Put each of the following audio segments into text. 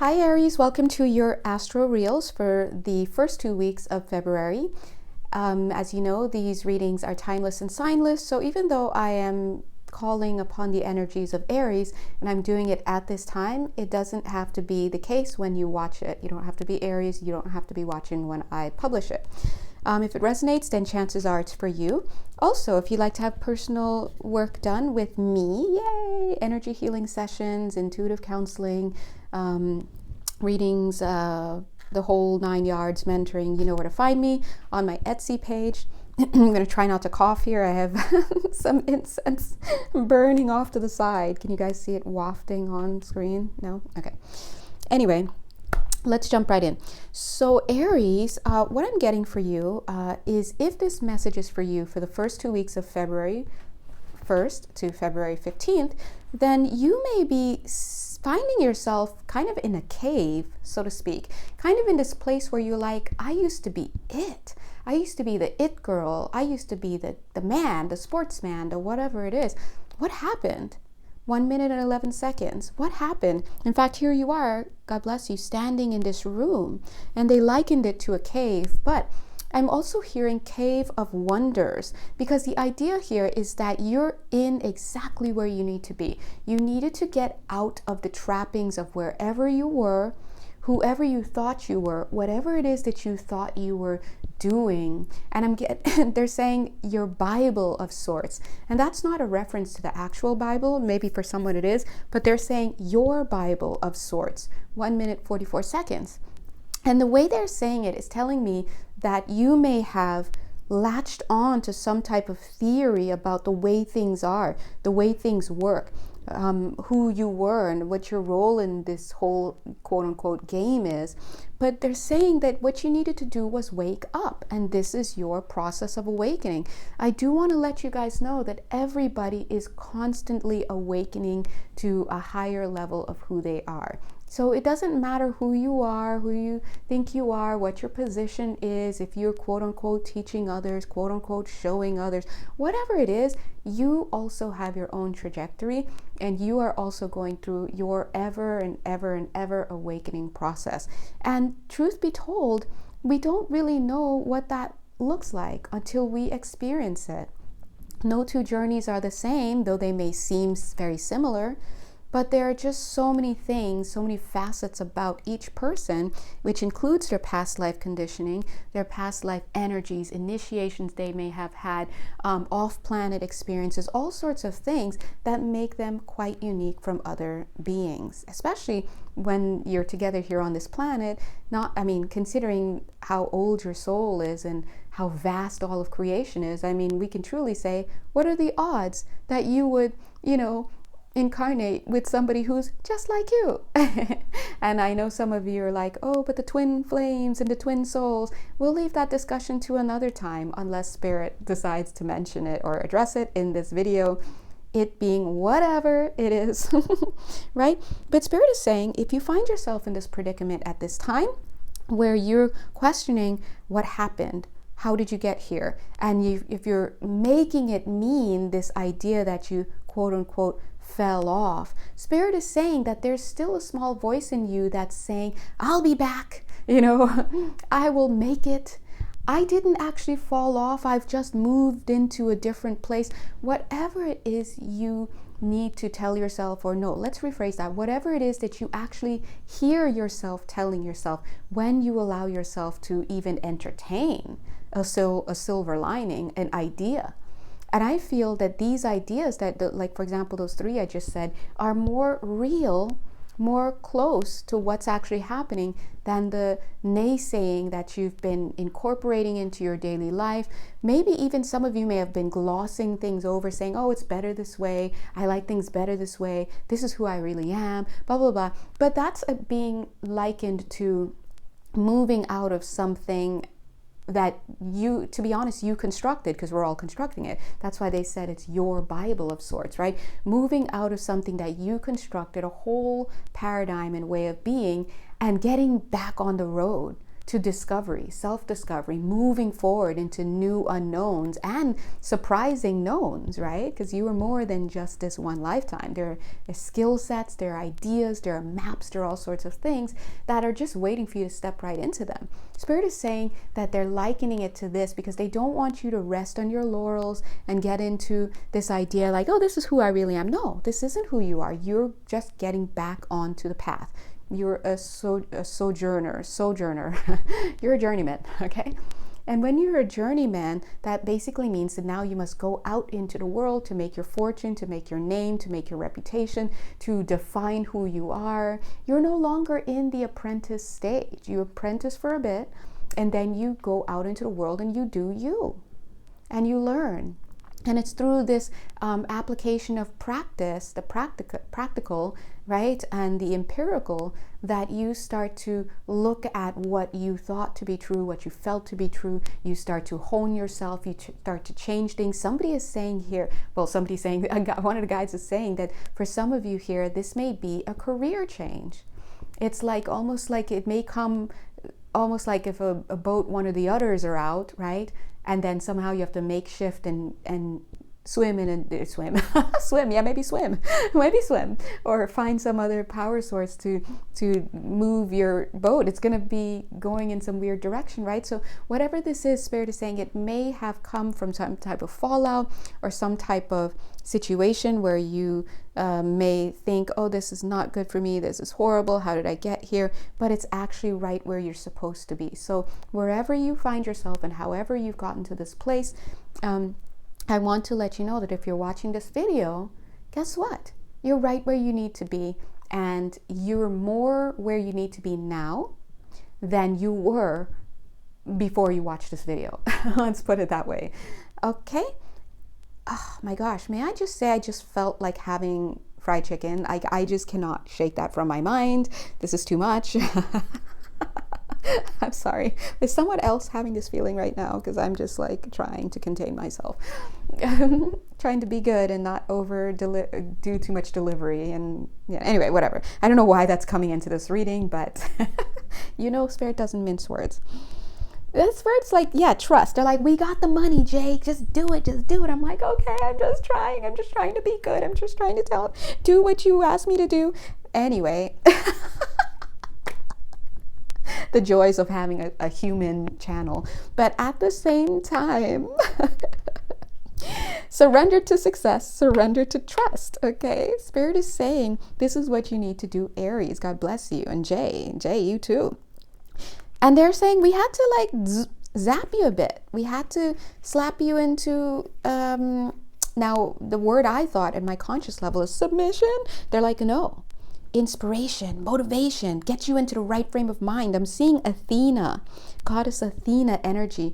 Hi Aries, welcome to your astro reels for the first 2 weeks of February. As you know, these readings are timeless and signless, so even though I am calling upon the energies of Aries and I'm doing it at this time, it doesn't have to be the case when you watch it. You don't have to be Aries, you don't have to be watching when I publish it. If it resonates, then chances are it's for you. Also, if you'd like to have personal work done with me, yay! Energy healing sessions, intuitive counseling, readings, the whole 9 yards, mentoring, you know where to find me on my Etsy page. I'm going to try not to cough here. I have some incense burning off to the side. Can you guys see it wafting on screen? No? Okay. Anyway, let's jump right in. So Aries, what I'm getting for you is if this message is for you for the first 2 weeks of February 1st to February 15th, then you may be finding yourself kind of in a cave, so to speak, kind of in this place where you're like, I used to be it. I used to be the it girl. I used to be the man, the sportsman, the whatever it is. What happened? 1 minute and 11 seconds. What happened? In fact, here you are, God bless you, standing in this room. And they likened it to a cave, but I'm also hearing cave of wonders, because the idea here is that you're in exactly where you need to be. You needed to get out of the trappings of wherever you were, whoever you thought you were, whatever it is that you thought you were doing. And they're saying your Bible of sorts. And that's not a reference to the actual Bible. Maybe for someone it is, but they're saying your Bible of sorts. 1 minute, 44 seconds. And the way they're saying it is telling me that you may have latched on to some type of theory about the way things are, the way things work, who you were and what your role in this whole quote unquote game is. But they're saying that what you needed to do was wake up, and this is your process of awakening. I do want to let you guys know that everybody is constantly awakening to a higher level of who they are. So it doesn't matter who you are, who you think you are, what your position is, if you're quote unquote teaching others, quote unquote showing others, whatever it is, you also have your own trajectory, and you are also going through your ever and ever and ever awakening process. And truth be told, we don't really know what that looks like until we experience it. No two journeys are the same, though they may seem very similar. But there are just so many things, so many facets about each person, which includes their past life conditioning, their past life energies, initiations they may have had, off-planet experiences, all sorts of things that make them quite unique from other beings, especially when you're together here on this planet. Considering how old your soul is and how vast all of creation is, we can truly say, what are the odds that you would, incarnate with somebody who's just like you? And I know some of you are like, oh, but the twin flames and the twin souls. We'll leave that discussion to another time, unless Spirit decides to mention it or address it in this video, it being whatever it is. Right? But Spirit is saying, if you find yourself in this predicament at this time where you're questioning what happened, how did you get here? And if you're making it mean this idea that you quote unquote fell off, Spirit is saying that there's still a small voice in you that's saying, I'll be back, I will make it. I didn't actually fall off. I've just moved into a different place. Whatever it is you need to tell yourself, or no, let's rephrase that. Whatever it is that you actually hear yourself telling yourself when you allow yourself to even entertain a silver lining, an idea. And I feel that these ideas like for example, those 3 I just said, are more real, more close to what's actually happening than the naysaying that you've been incorporating into your daily life. Maybe even some of you may have been glossing things over, saying, oh, it's better this way. I like things better this way. This is who I really am, blah, blah, blah. But that's being likened to moving out of something that you, to be honest, you constructed, because we're all constructing it. That's why they said it's your Bible of sorts, right? Moving out of something that you constructed, a whole paradigm and way of being, and getting back on the road. to discovery, self-discovery, moving forward into new unknowns and surprising knowns, right? Because you are more than just this one lifetime. There are skill sets, there are ideas, there are maps, there are all sorts of things that are just waiting for you to step right into them. Spirit is saying that they're likening it to this because they don't want you to rest on your laurels and get into this idea like, oh, this is who I really am. No, this isn't who you are. You're just getting back onto the path. You're a sojourner. You're a journeyman, okay? And when you're a journeyman, that basically means that now you must go out into the world to make your fortune, to make your name, to make your reputation, to define who you are. You're no longer in the apprentice stage. You apprentice for a bit, and then you go out into the world and you do you, and you learn. And it's through this application of practice, the practical, right, and the empirical, that you start to look at what you thought to be true, what you felt to be true. You start to hone yourself. You start to change things. Somebody is saying here, well, somebody's saying, one of the guides is saying that for some of you here, this may be a career change. It's like almost like it may come, almost like if a boat, one or the others are out, right? And then somehow you have to make shift and swim maybe swim, or find some other power source to move your boat. It's going to be going in some weird direction, right? So whatever this is, Spirit is saying it may have come from some type of fallout or some type of situation where you may think, oh, this is not good for me, this is horrible, how did I get here? But it's actually right where you're supposed to be. So wherever you find yourself and however you've gotten to this place, I want to let you know that if you're watching this video, guess what? You're right where you need to be, and you're more where you need to be now than you were before you watched this video. Let's put it that way. Okay? Oh my gosh, may I just say I just felt like having fried chicken. I just cannot shake that from my mind. This is too much. I'm sorry. Is someone else having this feeling right now? Because I'm just like trying to contain myself. Trying to be good and not do too much delivery. And yeah, anyway, whatever. I don't know why that's coming into this reading, but you know, Spirit doesn't mince words. That's where it's like, yeah, trust. They're like, we got the money, Jake. Just do it. I'm like, okay, I'm just trying to be good. I'm just trying to do what you asked me to do. Anyway. The joys of having a human channel. But at the same time, surrender to success, surrender to trust, okay? Spirit is saying this is what you need to do, Aries. God bless you. And Jay, you too. And they're saying we had to like zap you a bit. We had to slap you into, now the word I thought at my conscious level is submission. They're like, no. Inspiration, motivation, get you into the right frame of mind. I'm seeing Athena, goddess Athena energy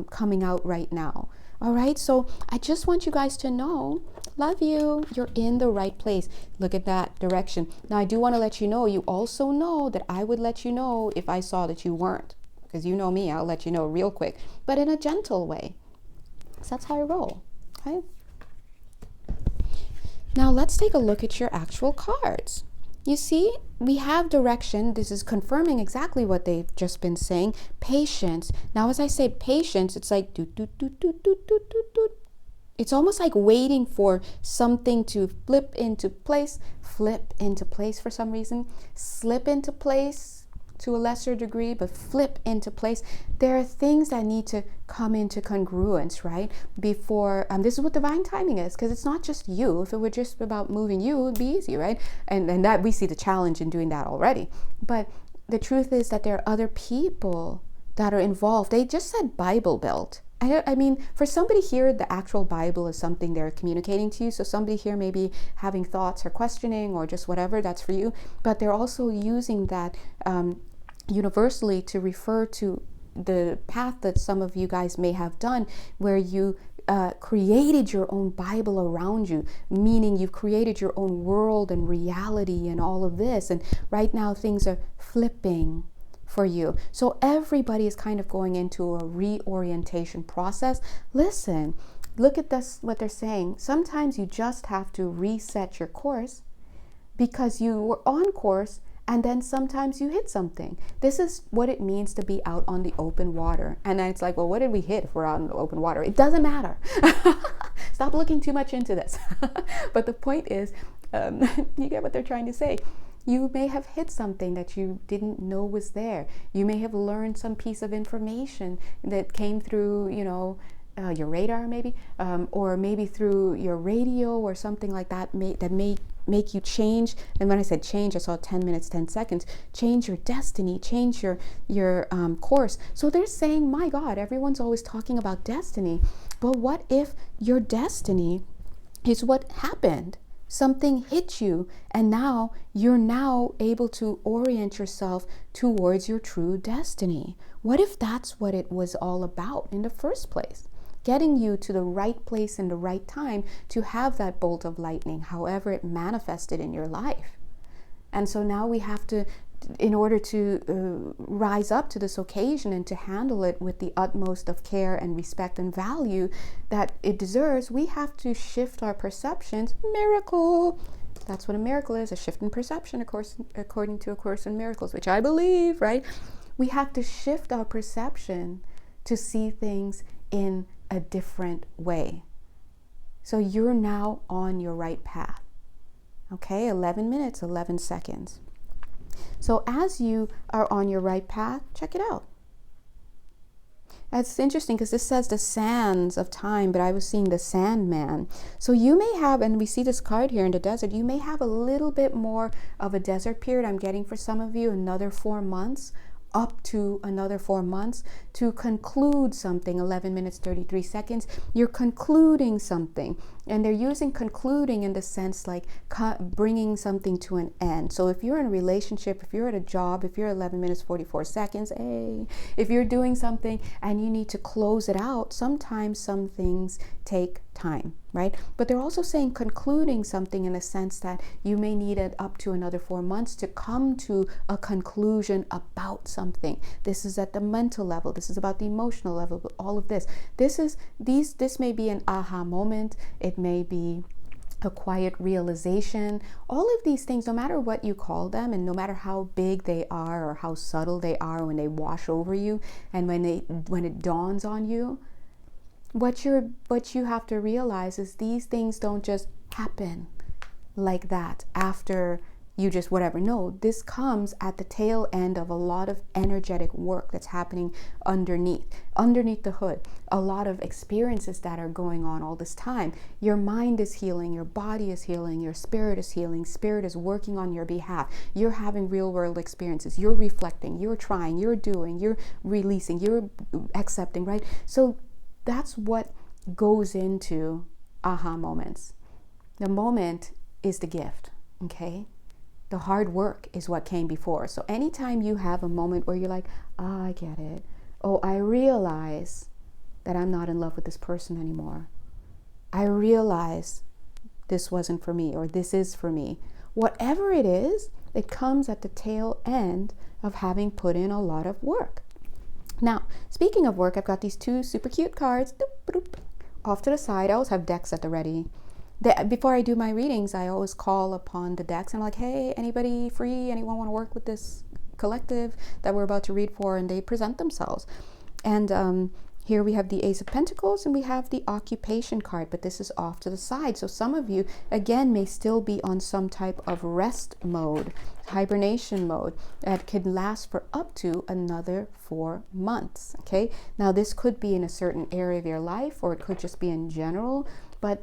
coming out right now. All right, so I just want you guys to know, love you, you're in the right place. Look at that direction. Now I do want to let you know, you also know that I would let you know if I saw that you weren't, because you know me, I'll let you know real quick, but in a gentle way. So that's how I roll, okay? Now let's take a look at your actual cards. You see, we have direction. This is confirming exactly what they've just been saying. Patience. Now, as I say patience, it's like do. It's almost like waiting for something to flip into place for some reason, slip into place to a lesser degree, but flip into place. There are things that need to come into congruence, right? Before, this is what divine timing is, because it's not just you. If it were just about moving you, it would be easy, right? And that we see the challenge in doing that already. But the truth is that there are other people that are involved. They just said Bible Belt. I mean, for somebody here, the actual Bible is something they're communicating to you. So somebody here may be having thoughts or questioning or just whatever, that's for you. But they're also using that universally to refer to the path that some of you guys may have done, where you created your own Bible around you, meaning you've created your own world and reality and all of this. And right now things are flipping for you. So everybody is kind of going into a reorientation process. Listen, look at this, what they're saying. Sometimes you just have to reset your course because you were on course And then sometimes you hit something. This is what it means to be out on the open water. And then it's like, well, what did we hit if we're out in the open water? It doesn't matter. Stop looking too much into this. But the point is, you get what they're trying to say. You may have hit something that you didn't know was there. You may have learned some piece of information that came through, your radar maybe, or maybe through your radio or something like that that may make you change. And when I said change, I saw 10 minutes, 10 seconds. Change your destiny, change your course. So they're saying, my God, everyone's always talking about destiny. But what if your destiny is what happened? Something hit you, and now you're able to orient yourself towards your true destiny. What if that's what it was all about in the first place? Getting you to the right place in the right time to have that bolt of lightning, however it manifested in your life. And so now we have to, in order to rise up to this occasion and to handle it with the utmost of care and respect and value that it deserves, we have to shift our perceptions. Miracle! That's what a miracle is, a shift in perception, of course, according to A Course in Miracles, which I believe, right? We have to shift our perception to see things in a different way. So you're now on your right path. Okay, 11 minutes, 11 seconds. So as you are on your right path, check it out. That's interesting because this says the sands of time, but I was seeing the Sandman. So you may have, and we see this card here in the desert, you may have a little bit more of a desert period. I'm getting for some of you another 4 months, up to another 4 months to conclude something. 11 minutes, 33 seconds. You're concluding something. And they're using concluding in the sense like bringing something to an end. So if you're in a relationship, if you're at a job, if you're 11 minutes, 44 seconds, hey, if you're doing something and you need to close it out, sometimes some things take time, right? But they're also saying concluding something in the sense that you may need it up to another 4 months to come to a conclusion about something. This is at the mental level. This is about the emotional level. All of this. This may be an aha moment. It may be a quiet realization. All of these things, no matter what you call them, and no matter how big they are or how subtle they are when they wash over you, and when it dawns on you, what you have to realize is these things don't just happen like that after you just whatever. No, this comes at the tail end of a lot of energetic work that's happening underneath the hood. A lot of experiences that are going on all this time. Your mind is healing, your body is healing, your spirit is healing, spirit is working on your behalf. You're having real world experiences. You're reflecting, you're trying, you're doing, you're releasing, you're accepting, right? So that's what goes into aha moments. The moment is the gift, okay? The hard work is what came before. So anytime you have a moment where you're like, I get it. Oh, I realize that I'm not in love with this person anymore. I realize this wasn't for me, or this is for me. Whatever it is, it comes at the tail end of having put in a lot of work. Now, speaking of work, I've got these two super cute cards off to the side. I always have decks at the ready. Before I do my readings, I always call upon the decks. I'm like, hey, anybody free? Anyone want to work with this collective that we're about to read for? And they present themselves. And here we have the Ace of Pentacles and we have the Occupation card, but this is off to the side. So some of you, again, may still be on some type of rest mode, hibernation mode that could last for up to another 4 months, okay? Now, this could be in a certain area of your life, or it could just be in general, but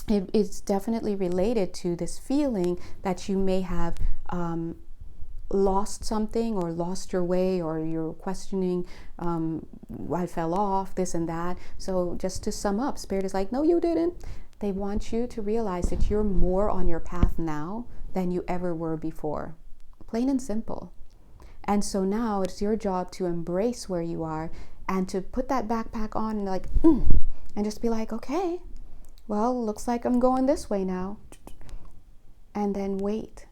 it's definitely related to this feeling that you may have lost something, or lost your way, or you're questioning, I fell off, this and that. So just to sum up, Spirit is like, no, you didn't. They want you to realize that you're more on your path now than you ever were before. Plain and simple. And so now it's your job to embrace where you are and to put that backpack on and like, and just be like, okay, well, looks like I'm going this way now. And then wait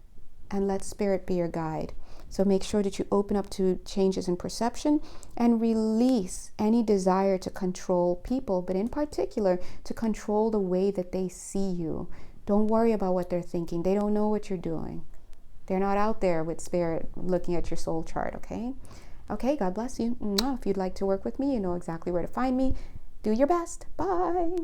and let Spirit be your guide. So make sure that you open up to changes in perception and release any desire to control people, but in particular, to control the way that they see you. Don't worry about what they're thinking. They don't know what you're doing. They're not out there with spirit looking at your soul chart, okay? Okay, God bless you. If you'd like to work with me, you know exactly where to find me. Do your best. Bye.